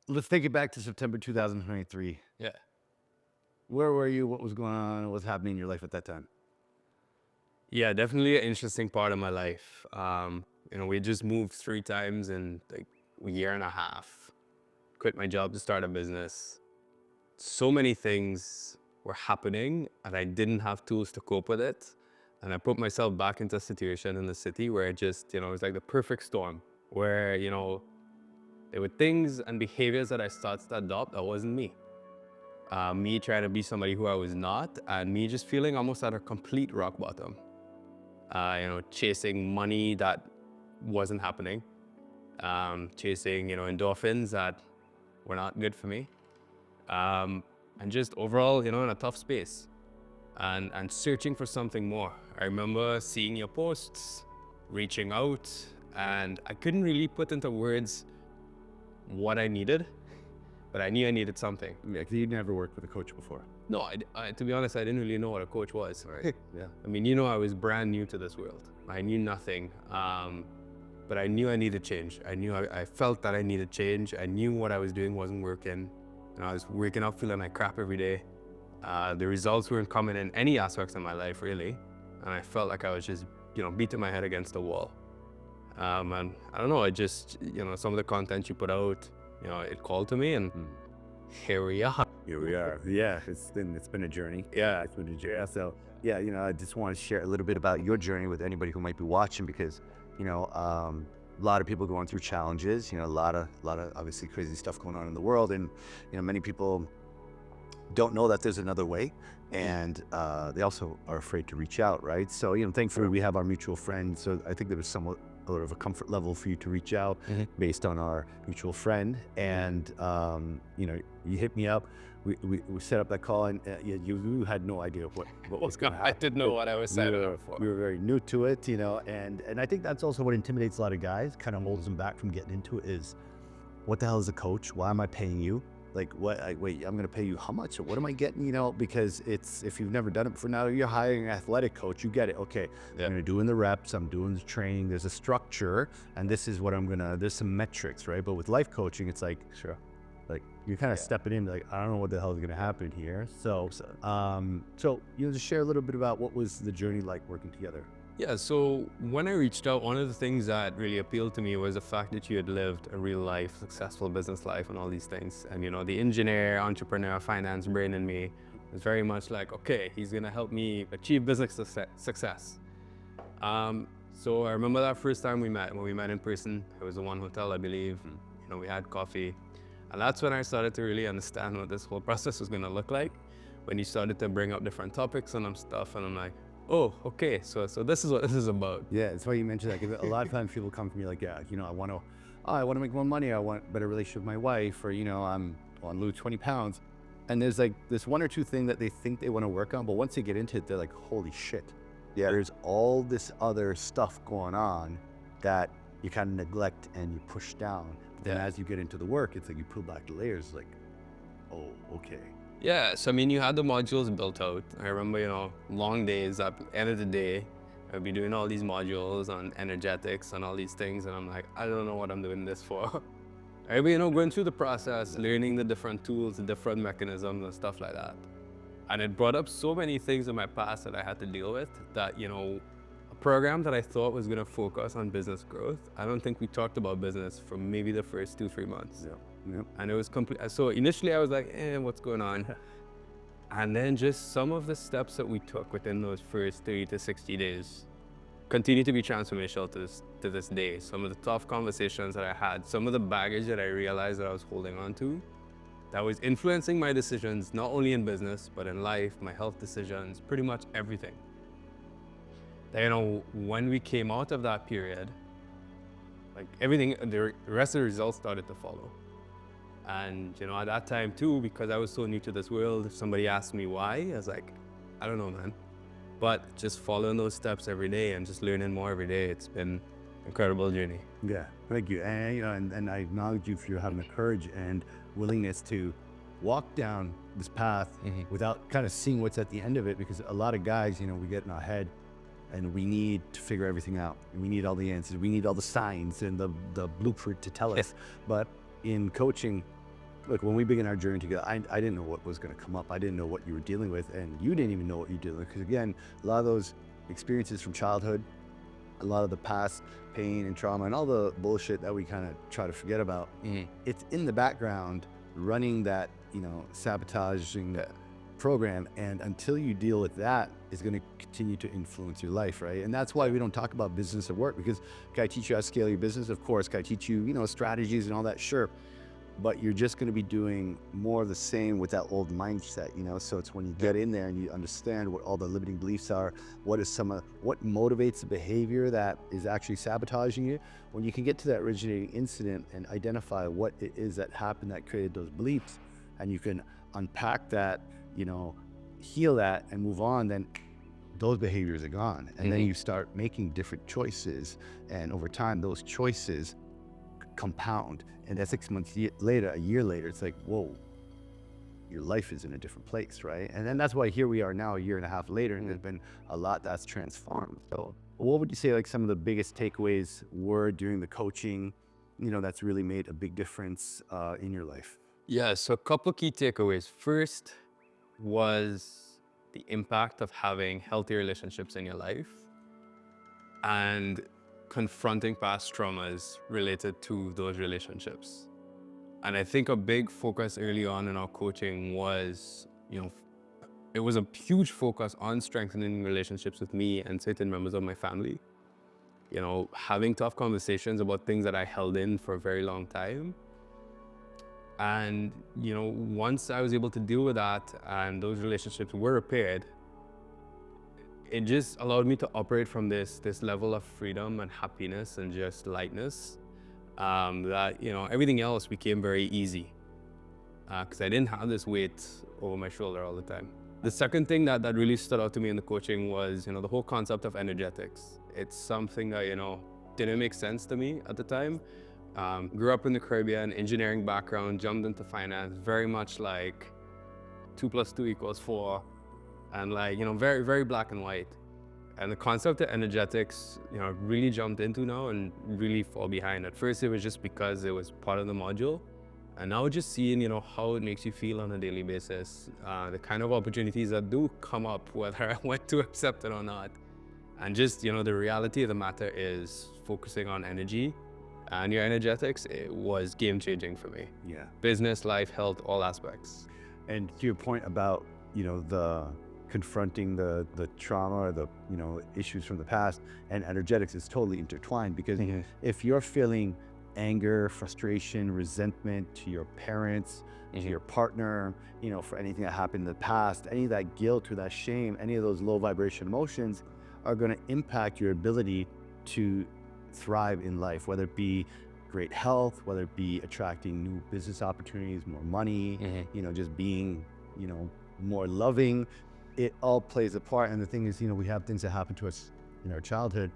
let's take it back to September 2023. Yeah. Where were you? What was going on? What was happening in your life at that time? Yeah, definitely an interesting part of my life. We just moved 3 times in like a year and a half. Quit my job to start a business. So many things were happening, and I didn't have tools to cope with it. And I put myself back into a situation in the city where it was like the perfect storm, where there were things and behaviors that I started to adopt that wasn't me. Me trying to be somebody who I was not, and me just feeling almost at a complete rock bottom. Chasing money that wasn't happening, chasing, endorphins that were not good for me, and just overall, in a tough space, and searching for something more. I remember seeing your posts, reaching out, and I couldn't really put into words what I needed, but I knew I needed something. Yeah, because you never worked with a coach before. No, to be honest, I didn't really know what a coach was. Right. Yeah. I mean, I was brand new to this world. I knew nothing, but I knew I needed change. I felt that I needed change. I knew what I was doing wasn't working, and I was waking up feeling like crap every day. The results weren't coming in any aspects of my life, really, and I felt like I was just, beating my head against the wall. And I don't know, I just, some of the content you put out, it called to me, and here we are. Here we are. Yeah, it's been a journey. Yeah. It's been a journey. So yeah, I just want to share a little bit about your journey with anybody who might be watching, because a lot of people going through challenges. A lot of obviously crazy stuff going on in the world, and many people don't know that there's another way, and they also are afraid to reach out, right? So thankfully we have our mutual friend, so I think there was somewhat a little of a comfort level for you to reach out based on our mutual friend, and you hit me up, we set up that call, and you had no idea what was going to happen. I didn't know what I was signing up for. We were very new to it, and I think that's also what intimidates a lot of guys, kind of holds them back from getting into it, is what the hell is a coach? Why am I paying you? Like, what? Wait, I'm going to pay you how much? Or what am I getting? Because if you've never done it before, now you're hiring an athletic coach, you get it. Okay, Yeah. I'm going to do in the reps, I'm doing the training, there's a structure, and this is what there's some metrics, right? But with life coaching, it's like, Sure. like you're kind of stepping in, like, I don't know what the hell is going to happen here. So just share a little bit about what was the journey like working together. Yeah, so when I reached out, one of the things that really appealed to me was the fact that you had lived a real life, successful business life and all these things. And, the engineer, entrepreneur, finance brain in me was very much like, okay, he's going to help me achieve business success. So I remember that first time when we met in person. It was the one hotel, I believe. We had coffee. And that's when I started to really understand what this whole process was going to look like. When you started to bring up different topics and stuff, and I'm like, oh, okay, so this is what this is about. Yeah, it's why you mentioned that, 'cause a lot of times people come to me like, yeah, I want to make more money. I want a better relationship with my wife, or, I want to lose 20 pounds. And there's like this one or two thing that they think they want to work on, but once they get into it, they're like, holy shit. Yeah, there's all this other stuff going on that you kind of neglect and you push down. But then as you get into the work, it's like you peel back the layers, like, oh, okay. Yeah, so I mean, you had the modules built out. I remember, long days. At the end of the day, I'd be doing all these modules on energetics and all these things, and I'm like, I don't know what I'm doing this for. I'd be, going through the process, learning the different tools, the different mechanisms and stuff like that. And it brought up so many things in my past that I had to deal with that, a program that I thought was going to focus on business growth, I don't think we talked about business for maybe the first 2-3 months. Yeah. Yep. And it was complete. So initially I was like, what's going on? And then just some of the steps that we took within those first 30 to 60 days continue to be transformational to this day. Some of the tough conversations that I had, some of the baggage that I realized that I was holding on to, that was influencing my decisions, not only in business, but in life, my health decisions, pretty much everything. Then, when we came out of that period, like everything, the rest of the results started to follow. And, at that time too, because I was so new to this world, if somebody asked me why, I was like, I don't know, man. But just following those steps every day and just learning more every day, it's been an incredible journey. Yeah, thank you. And, and I acknowledge you for having the courage and willingness to walk down this path without kind of seeing what's at the end of it, because a lot of guys, we get in our head and we need to figure everything out. We need all the answers. We need all the signs and the blueprint to tell us. But in coaching, look, when we began our journey together, I didn't know what was going to come up. I didn't know what you were dealing with, and you didn't even know what you were dealing with. Because again, a lot of those experiences from childhood, a lot of the past pain and trauma and all the bullshit that we kind of try to forget about, it's in the background running that, sabotaging that program. And until you deal with that, it's going to continue to influence your life, right? And that's why we don't talk about business at work, because can I teach you how to scale your business? Of course. Can I teach you, strategies and all that? Sure. But you're just going to be doing more of the same with that old mindset, So it's when you get in there and you understand what all the limiting beliefs are, what motivates the behavior that is actually sabotaging you. When you can get to that originating incident and identify what it is that happened that created those beliefs, and you can unpack that, heal that and move on, then those behaviors are gone. And then you start making different choices. And over time, those choices compound. And that 6 months later, a year later, it's like, whoa, your life is in a different place, right? And then that's why here we are now, a year and a half later, and there's been a lot that's transformed. So what would you say like some of the biggest takeaways were during the coaching, that's really made a big difference in your life? Yeah, so a couple of key takeaways. First was the impact of having healthy relationships in your life and confronting past traumas related to those relationships. And I think a big focus early on in our coaching was, it was a huge focus on strengthening relationships with me and certain members of my family. Having tough conversations about things that I held in for a very long time. And, once I was able to deal with that and those relationships were repaired, it just allowed me to operate from this level of freedom and happiness and just lightness, that, everything else became very easy because I didn't have this weight over my shoulder all the time. The second thing that really stood out to me in the coaching was, the whole concept of energetics. It's something that, didn't make sense to me at the time. Grew up in the Caribbean, engineering background, jumped into finance, very much like 2 + 2 = 4, and like, very, very black and white. And the concept of energetics, really jumped into now and really fall behind. At first, it was just because it was part of the module. And now just seeing, how it makes you feel on a daily basis, the kind of opportunities that do come up, whether I want to accept it or not. And just, the reality of the matter is focusing on energy and your energetics, it was game changing for me. Yeah. Business, life, health, all aspects. And to your point about, the confronting the trauma or the, issues from the past, and energetics is totally intertwined, because if you're feeling anger, frustration, resentment to your parents, to your partner, for anything that happened in the past, any of that guilt or that shame, any of those low vibration emotions are going to impact your ability to thrive in life, whether it be great health, whether it be attracting new business opportunities, more money, just being, more loving. It all plays a part. And the thing is, we have things that happen to us in our childhood,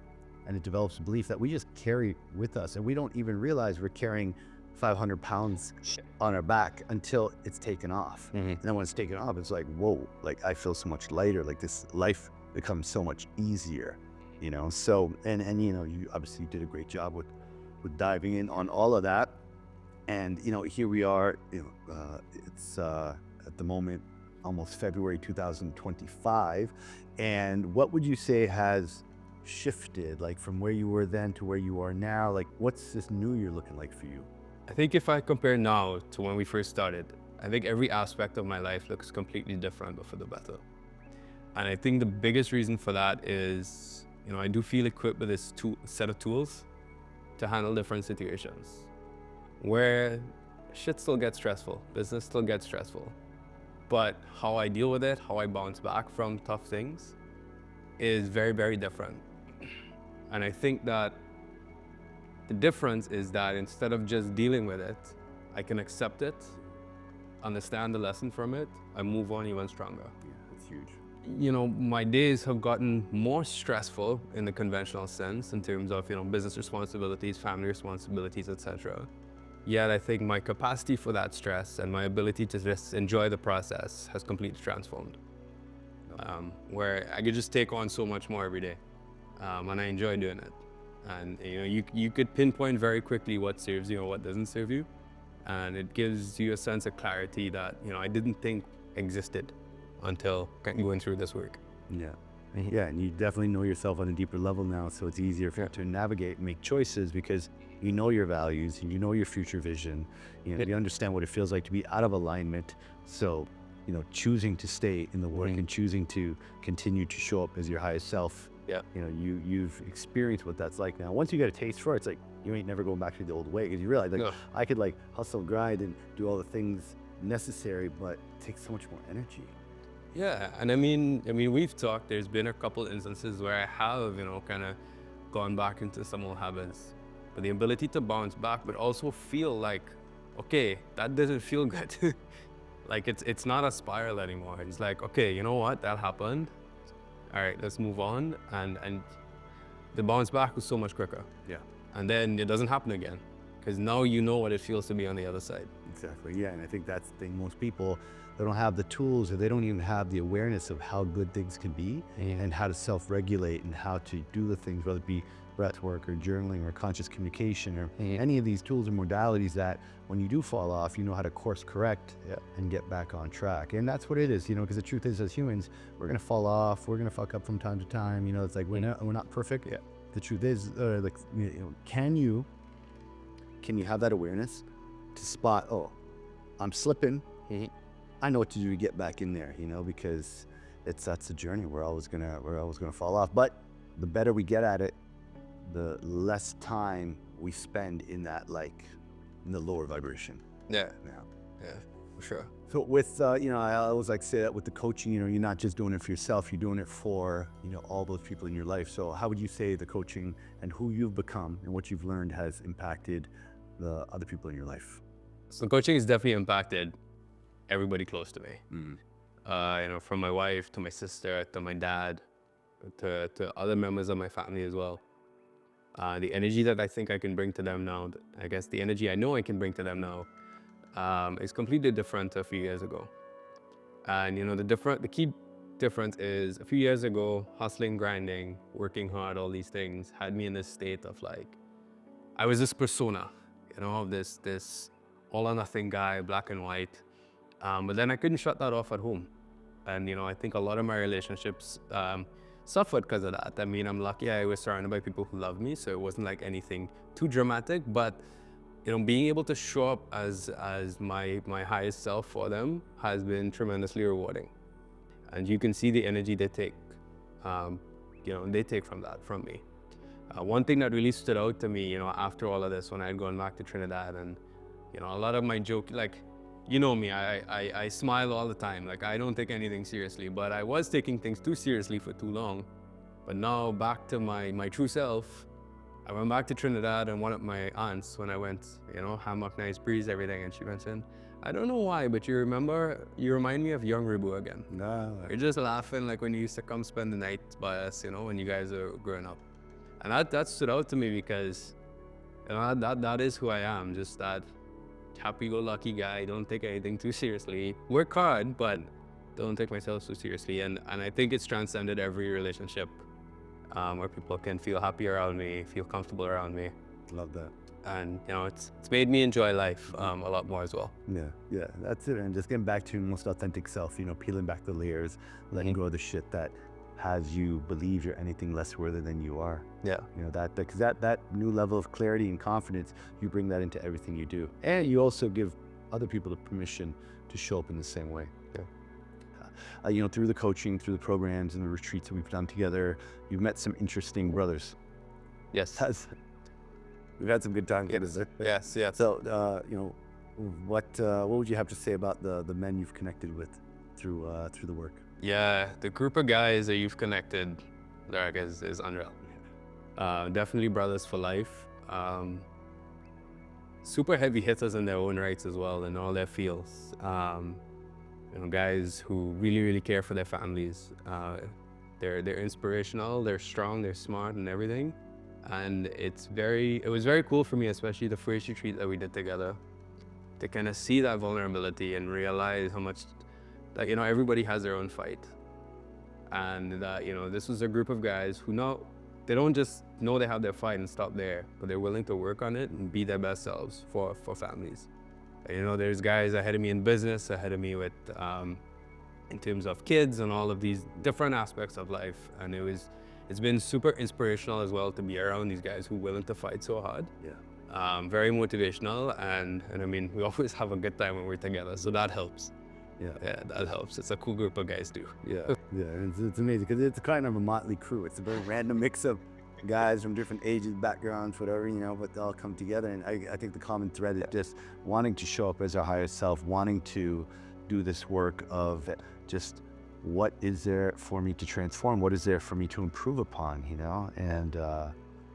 and it develops a belief that we just carry with us, and we don't even realize we're carrying 500 pounds on our back until it's taken off. And then when it's taken off, it's like, whoa, like I feel so much lighter, like this life becomes so much easier, so, and you obviously did a great job with diving in on all of that. And, here we are, it's at the moment, almost February 2025. And what would you say has shifted, like from where you were then to where you are now? Like, what's this new year looking like for you? I think if I compare now to when we first started, I think every aspect of my life looks completely different, but for the better. And I think the biggest reason for that is, I do feel equipped with this set of tools to handle different situations where shit still gets stressful, business still gets stressful. But how I deal with it, how I bounce back from tough things is very, very different. And I think that the difference is that instead of just dealing with it, I can accept it, understand the lesson from it, and move on even stronger. Yeah, that's huge. My days have gotten more stressful in the conventional sense in terms of, business responsibilities, family responsibilities, etc. Yet I think my capacity for that stress and my ability to just enjoy the process has completely transformed. Where I could just take on so much more every day, and I enjoy doing it. And you could pinpoint very quickly what serves you and what doesn't serve you. and it gives you a sense of clarity that, you know, I didn't think existed until going through this work. Yeah. Yeah, and you definitely know yourself on a deeper level now, so it's easier Yeah. to navigate and make choices because you know your values, and you know your future vision, you know, you understand what it feels like to be out of alignment. So, you know, choosing to stay in the work and choosing to continue to show up as your highest self. Yeah. You know, you've experienced what that's like now. Once you get a taste for it, it's like you ain't never going back to the old way, because you realize like No. I could like hustle, grind, and do all the things necessary, but it takes so much more energy. Yeah, and I mean, we've talked. There's been a couple instances where I have, you know, kind of gone back into some old habits, but the ability to bounce back, but also feel like, okay, that doesn't feel good. Like it's not a spiral anymore. It's like, okay, you know what, that happened. All right, let's move on, and the bounce back was so much quicker, Yeah. and then it doesn't happen again, because now you know what it feels to be on the other side. Exactly. Yeah. And I think that's the thing. Most people, they don't have the tools, or they don't even have the awareness of how good things can be and how to self-regulate and how to do the things, whether it be breath work or journaling or conscious communication or any of these tools and modalities that when you do fall off, you know how to course correct and get back on track. And that's what it is, you know, because the truth is, as humans, we're going to fall off. We're going to fuck up from time to time. You know, it's like we're not perfect. Yeah. The truth is, like, you know, can you have that awareness to spot, oh, I'm slipping. I know what to do to get back in there, you know, because that's a journey. We're always gonna fall off. But the better we get at it, the less time we spend in that, like, in the lower vibration. Yeah, Now, yeah, for sure. so with you know, I always like to say that with the coaching, you know, you're not just doing it for yourself, you're doing it for, you know, all those people in your life. So how would you say the coaching and who you've become and what you've learned has impacted the other people in your life? So coaching has definitely impacted everybody close to me. Mm. You know, from my wife to my sister to my dad to other members of my family as well. The energy that I think I can bring to them now, I guess the energy I know I can bring to them now, is completely different a few years ago. And you know, the key difference is a few years ago, hustling, grinding, working hard, all these things had me in this state of like, I was this persona, you know, of this all or nothing guy, black and white. But then I couldn't shut that off at home. And, you know, I think a lot of my relationships suffered because of that. I mean, I'm lucky I was surrounded by people who love me, so it wasn't like anything too dramatic. But, you know, being able to show up as my highest self for them has been tremendously rewarding. And you can see the energy they take, you know, they take from that, from me. One thing that really stood out to me, you know, after all of this, when I had gone back to Trinidad, and, you know, a lot of my joke, like, you know me, I smile all the time. Like, I don't take anything seriously, but I was taking things too seriously for too long. But now back to my true self, I went back to Trinidad, and one of my aunts, when I went, you know, hammock, nice breeze, everything, and she mentioned, I don't know why, but you remind me of young Ribhu again. No. You're just laughing like when you used to come spend the night by us, you know, when you guys are growing up. And that stood out to me because, you know, that is who I am, just that happy-go-lucky guy. Don't take anything too seriously. Work hard, but don't take myself too seriously. And I think it's transcended every relationship where people can feel happy around me, feel comfortable around me. Love that. And, you know, it's made me enjoy life a lot more as well. Yeah, that's it. And just getting back to your most authentic self, you know, peeling back the layers, letting go of the shit that has you believe you're anything less worthy than you are. Yeah. You know, because that new level of clarity and confidence, you bring that into everything you do. And you also give other people the permission to show up in the same way. Yeah. You know, through the coaching, through the programs and the retreats that we've done together, you've met some interesting brothers. Yes. We've had some good times. Yes. Yes. So, you know, what would you have to say about the men you've connected with through the work? Yeah, the group of guys that you've connected, Zarak, is unreal. Definitely brothers for life. Super heavy hitters in their own rights as well, in all their fields. You know, guys who really care for their families. They're inspirational. They're strong. They're smart and everything. And it was very cool for me, especially the first retreat that we did together, to kind of see that vulnerability and realize how much that, you know, everybody has their own fight. And that, you know, this was a group of guys who they don't just know they have their fight and stop there, but they're willing to work on it and be their best selves for families. You know, there's guys ahead of me in business, ahead of me with in terms of kids and all of these different aspects of life. And it's been super inspirational as well to be around these guys who are willing to fight so hard. Yeah. Very motivational, and I mean, we always have a good time when we're together, so that helps. Yeah. Yeah, that helps. It's a cool group of guys too. Yeah. Yeah. It's amazing because it's kind of a motley crew. It's a very random mix of guys from different ages, backgrounds, whatever, but they all come together. And I think the common thread is just wanting to show up as our higher self, wanting to do this work of just what is there for me to transform? What is there for me to improve upon, And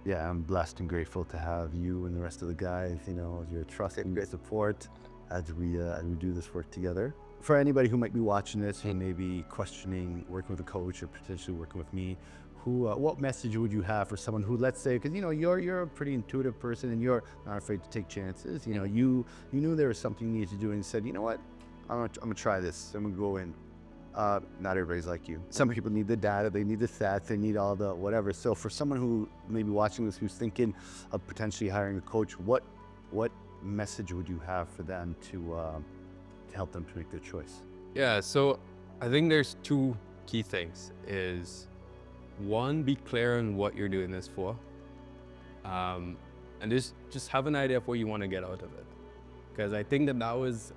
yeah, I'm blessed and grateful to have you and the rest of the guys, your trust and great support as we do this work together. For anybody who might be watching this, who may be questioning working with a coach or potentially working with me, what message would you have for someone who, let's say, because you're a pretty intuitive person and you're not afraid to take chances. You knew there was something you needed to do and said, you know what, I'm gonna try this. I'm gonna go in. Not everybody's like you. Some people need the data, they need the stats, they need all the whatever. So for someone who may be watching this, who's thinking of potentially hiring a coach, what message would you have for them to help them to make their choice? Yeah, so I think there's two key things. Is one, be clear on what you're doing this for, and just have an idea of what you want to get out of it. Because I think that was,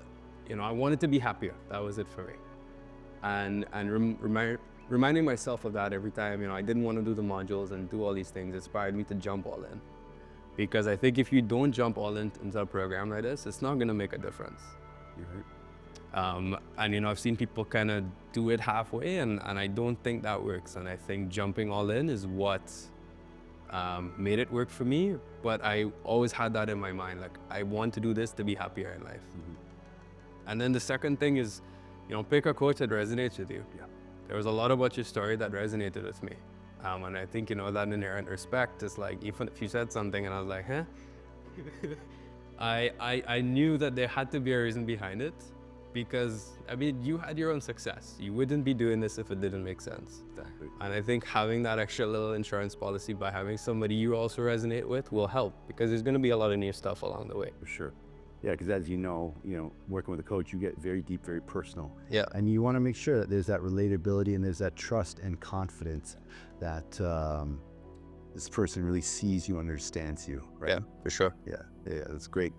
I wanted to be happier. That was it for me. And reminding myself of that every time, I didn't want to do the modules and do all these things inspired me to jump all in. Because I think if you don't jump all into a program like this, it's not going to make a difference. You're right. And I've seen people kind of do it halfway, and I don't think that works. And I think jumping all in is what made it work for me. But I always had that in my mind, like I want to do this to be happier in life. And then the second thing is, pick a coach that resonates with you. Yeah. There was a lot about your story that resonated with me. And I think, that inherent respect is like, even if you said something and I was like, huh? I knew that there had to be a reason behind it, because, you had your own success. You wouldn't be doing this if it didn't make sense. Exactly. And I think having that extra little insurance policy by having somebody you also resonate with will help, because there's going to be a lot of new stuff along the way. For sure. Yeah, because as working with a coach, you get very deep, very personal. Yeah. And you want to make sure that there's that relatability and there's that trust and confidence that this person really sees you, understands you, right? Yeah, for sure. Yeah, that's great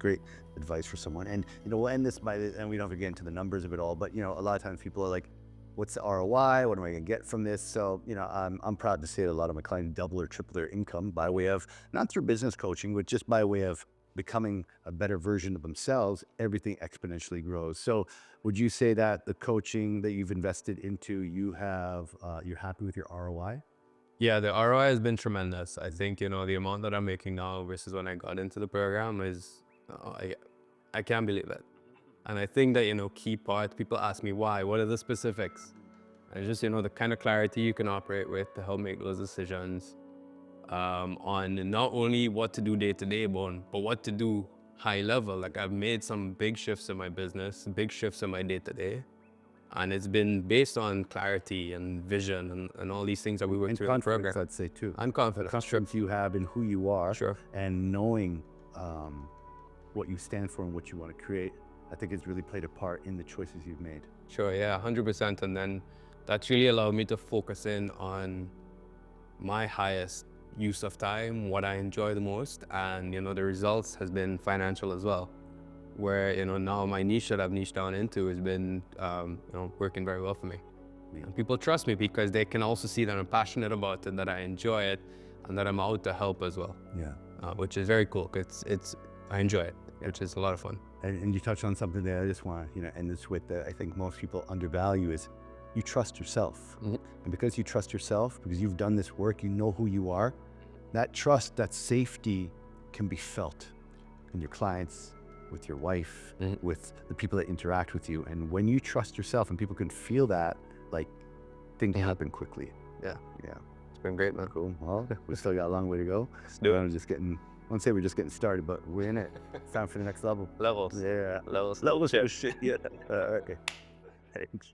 advice for someone. And we'll end this and we don't have to get into the numbers of it all, but a lot of times people are like, what's the ROI? What am I gonna get from this? So, I'm proud to say that a lot of my clients double or triple their income by way of, not through business coaching, but just by way of becoming a better version of themselves. Everything exponentially grows. So would you say that the coaching that you've invested into, you're happy with your ROI? Yeah, the ROI has been tremendous. I think, the amount that I'm making now versus when I got into the program is, I can't believe it. And I think that, key part, people ask me why, what are the specifics? And it's just, the kind of clarity you can operate with to help make those decisions on not only what to do day to day, but what to do high level. Like I've made some big shifts in my business, big shifts in my day to day. And it's been based on clarity and vision and all these things that we work through in the program. I'd say too. And confidence. Confidence you have in who you are. Sure. And knowing what you stand for and what you want to create, I think it's really played a part in the choices you've made. Sure, yeah, 100%. And then that's really allowed me to focus in on my highest use of time, what I enjoy the most. And, the results has been financial as well, where, now my niche that I've niched down into has been, working very well for me. Yeah. And people trust me because they can also see that I'm passionate about it, that I enjoy it, and that I'm out to help as well. Yeah. Which is very cool. I enjoy it, which is a lot of fun. And you touched on something that I just want to, end this with that I think most people undervalue is you trust yourself. Mm-hmm. And because you trust yourself, because you've done this work, you know who you are, that trust, that safety can be felt in your clients, with your wife, Mm-hmm. with the people that interact with you. And when you trust yourself and people can feel that, like things happen quickly. Yeah. Yeah. It's been great, man. Cool. Well, we still got a long way to go. Let's do it. I won't say we're just getting started, but we're in it. It's time for the next level. Levels. Yeah. Levels. Levels. Shit. Yeah. Okay. Thanks.